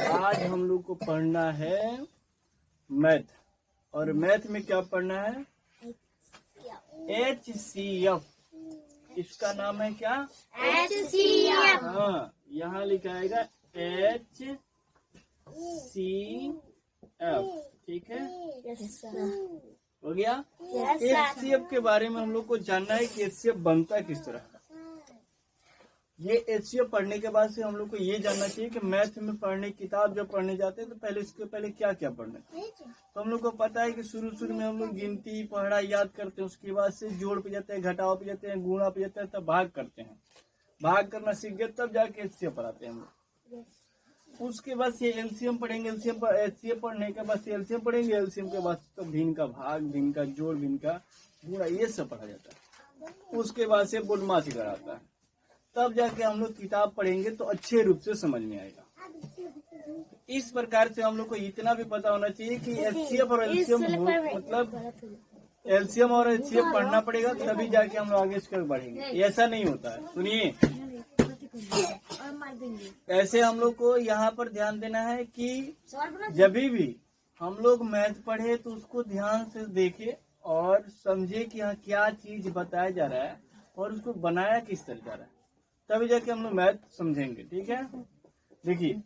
आज हम लोग को पढ़ना है मैथ। और मैथ में क्या पढ़ना है? HCF। इसका नाम है क्या? HCF। हाँ, यहाँ लिखाएगा HCF। ठीक है, हो गया। HCF के बारे में हम लोग को जानना है कि HCF बनता किस तरह का। ये HCF पढ़ने के बाद से हम लोग को ये जानना चाहिए कि मैथ में पढ़ने किताब जब पढ़ने जाते हैं तो पहले इसके पहले क्या क्या पढ़ना है। तो हम लोग को पता है कि शुरू में हम लोग गिनती पढ़ा याद करते हैं, उसके बाद से जोड़ पे जाते हैं, घटाव पे जाते हैं, गुणा पे जाते हैं, तब भाग करते हैं। भाग करना सीख गए तब जाके HCF पढ़ाते हैं हम लोग। उसके बाद से LCM पढ़ेंगे, HCF पढ़ने के बाद से LCM पढ़ेंगे, LCM के बाद तो भिन्न का भाग, भिन्न का जोड़, भिन्न का गुणा, ये सब पढ़ा जाता है। उसके बाद से बुनमासी कराता है, तब जाके हम लोग किताब पढ़ेंगे तो अच्छे रूप से समझ में आएगा। इस प्रकार से हम लोग को इतना भी पता होना चाहिए कि HCF और LCM मतलब LCM और HCF पढ़ना पड़ेगा तभी जाके हम लोग आगे इसकर बढ़ेंगे। ऐसा नहीं होता है, सुनिए। ऐसे हम लोग को यहाँ पर ध्यान देना है कि जब भी हम लोग मैथ पढ़े तो उसको ध्यान से देखे और समझे कि यहाँ क्या चीज बताया जा रहा है और उसको बनाया किस तरह जा रहा है, तभी जाके हम लोग मैथ समझेंगे। ठीक है, देखिए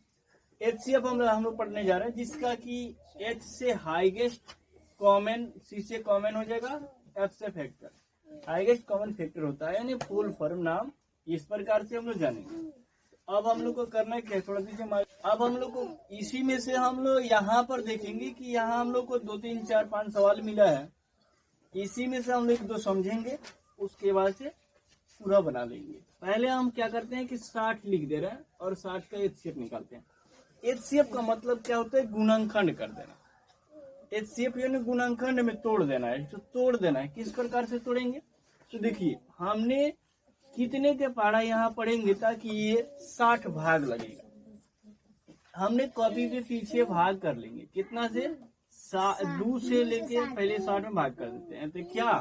HCF हम लोग पढ़ने जा रहे हैं, जिसका कि H से हाईएस्ट कॉमन, C से कॉमन हो जाएगा, F से फैक्टर। हाईएस्ट कॉमन फैक्टर होता है यानी फुल फॉर्म नाम। इस प्रकार से हम लोग जानेंगे। अब हम लोग को करना है क्या, थोड़ा दीजिए। अब हम लोग को इसी में से हम लोग यहाँ पर देखेंगे कि यहाँ हम लोग को 2, 3, 4, 5 सवाल मिला है। इसी में से हम लोग 2 समझेंगे, उसके बाद से पूरा बना लेंगे। पहले हम क्या करते हैं कि 60 लिख दे रहे हैं और 60 का HCF निकालते हैं। HCF का मतलब क्या होता है? गुणनखंड कर देना। HCF यानी गुणनखंड में तोड़ देना है। तो तोड़ देना है, किस प्रकार से तोड़ेंगे? तो देखिए, हमने कितने के पढ़ा यहाँ पढ़ेंगे ताकि ये 60 भाग लगेगा। हमने कॉपी के पीछे भाग कर लेंगे, कितना से 2 से लेके पहले 60 में भाग कर देते हैं। तो क्या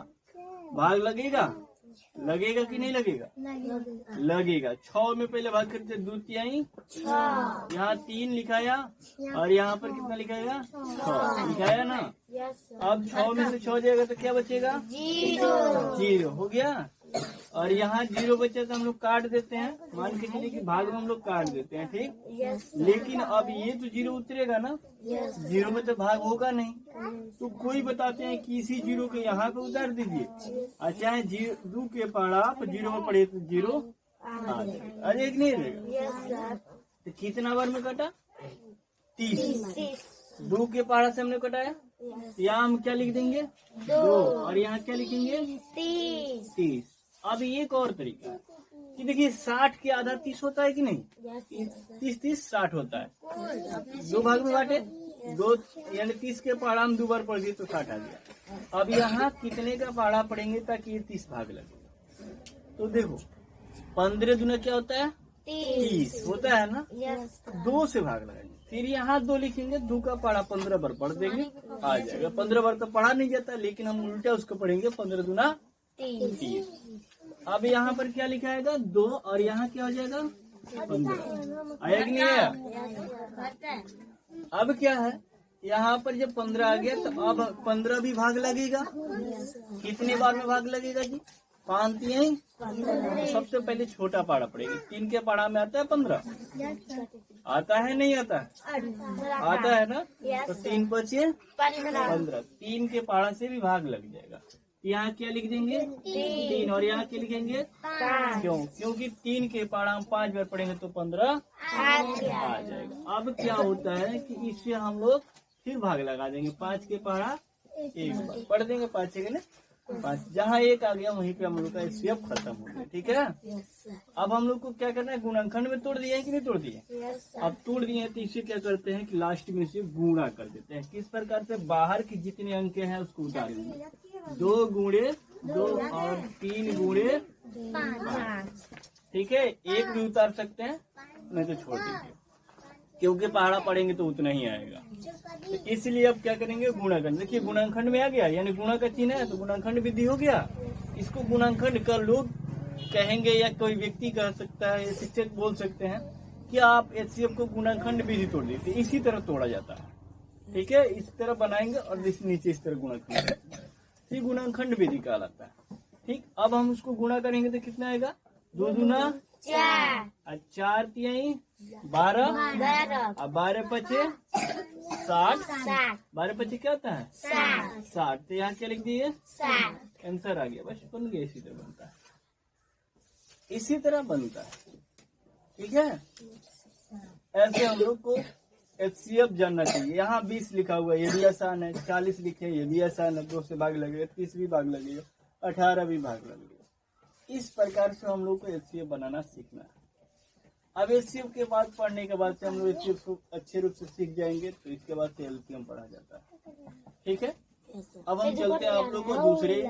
भाग लगेगा? लगेगा कि नहीं लगेगा? लगेगा। 6 में पहले भाग करते 2 तिहाई, यहाँ 3 लिखाया और यहाँ पर कितना लिखाएगा? 6 लिखाया ना। अब 6 में से 6 जाएगा तो क्या बचेगा? 0 हो गया। और यहाँ 0 बचे तो हम लोग काट देते हैं, मान के चलिए कि भाग में हम लोग काट देते हैं। ठीक, लेकिन अब ये तो 0 उतरेगा ना, 0 में तो भाग होगा नहीं। तो कोई बताते हैं कि इसी 0 को यहाँ पे उतार दीजिए, अच्छा है 2 के पढ़ा आप 0 में पढ़े तो 0 आ जाएगा। अरे एक नहीं रहेगा। तो कितना बार में कटा? 30। 2 के पढ़ा से हमने कटाया, यहाँ हम क्या लिख देंगे? 2 और यहाँ क्या लिखेंगे? 30। अब एक और तरीका है कि देखिए 60 के आधा 30 होता है कि नहीं? 30 60 होता है। 2 भाग में बांटे, 2 यानी 30 के पहाड़ा हम 2 बार पढ़ दिए तो 60 आ गया। अब यहाँ कितने का पहाड़ा पढ़ेंगे ताकि ये 30 भाग लगे? तो देखो 15 दूना क्या होता है? 30 होता है ना। 2 से भाग लगाएंगे, फिर यहाँ 2 लिखेंगे, 2 का पढ़ा 15 बार पढ़ देंगे, आ जाएगा। 15 बार तो पढ़ा नहीं जाता, लेकिन हम उल्टा उसको पढ़ेंगे, 15 दूना 30। अब यहाँ पर क्या लिखाएगा? 2 और यहाँ क्या हो जाएगा? 15। आया कि नहीं आया? अब क्या है, यहाँ पर जब 15 आ गया तो अब 15 भी भाग लगेगा। कितने बार में भाग लगेगा जी? 5 तिहाई। सबसे पहले छोटा पाड़ा पड़ेगा। 3 के पाड़ा में आता है 15, आता है नहीं आता है? आता है ना। तो 3 बचे 15, 3 के पाड़ा से भी भाग लग जाएगा। यहाँ क्या लिख देंगे? 3 और यहाँ क्या लिखेंगे? 5। क्यों? क्योंकि 3 के पाड़ा हम 5 बार पढ़ेंगे तो 15 आ जाएगा। अब क्या होता है कि इससे हम लोग फिर भाग लगा देंगे। 5 के पहाड़ा 1 बार पढ़ देंगे, 5 के 5, जहाँ 1 आ गया वहीं पे हम लोग का HCF खत्म हो गया। ठीक है, अब हम लोग को क्या करना है? गुणनखंड में तोड़ दिया है कि नहीं तोड़ दिए? अब तोड़ दिए तो इसे क्या करते हैं कि लास्ट में इसे गुणा कर देते हैं। किस प्रकार से? बाहर की जितने अंक हैं उसको उतार देंगे। 2 गुणे 2 और 3 गुणे 5। ठीक है, 1 भी उतार सकते हैं, नहीं तो छोड़ दीजिए, क्योंकि पहाड़ा पढ़ेंगे तो उतना ही आएगा। तो इसलिए अब क्या करेंगे? गुणाखंड। देखिए गुणाखंड में आ गया, यानी गुणा का चिन्ह है तो गुणाखंड विधि हो गया। इसको गुणाखंड का लोग कहेंगे या कोई व्यक्ति कह सकता है, शिक्षक बोल सकते हैं कि आप HCF को गुणनखंड विधि तोड़ देते, इसी तरह तोड़ा जाता है। ठीक है, इस तरह बनाएंगे और इस नीचे इस तरह गुणनखंड, ये गुणनखंड विधि कहलाता है। ठीक, अब हम उसको गुणा करेंगे तो कितना आएगा, 2 दूना 4 और 4 तिहाई 12 और 12 पचे 60, 12 पचे क्या होता है 60, तो यहाँ क्या लिख दिए 7 आंसर आ गया, बस बन गया। इसी तरह बनता है, इसी तरह बनता है। ठीक है, ऐसे हम लोग को HCF जानना चाहिए। यहाँ 20 लिखा हुआ है, ये भी आसान है। 40 लिखे, ये भी आसान है, 2 से भाग लगेगा, 30 भी भाग लगेगा, 18 भी भाग लगेगा। इस प्रकार से हम लोग को HCF बनाना सीखना है। अब HCF के बाद पढ़ने के बाद से हम लोग HCF को अच्छे रूप से सीख जाएंगे, तो इसके बाद से LCM पढ़ा जाता है। ठीक है, अब हम चलते हैं आप लोग को दूसरे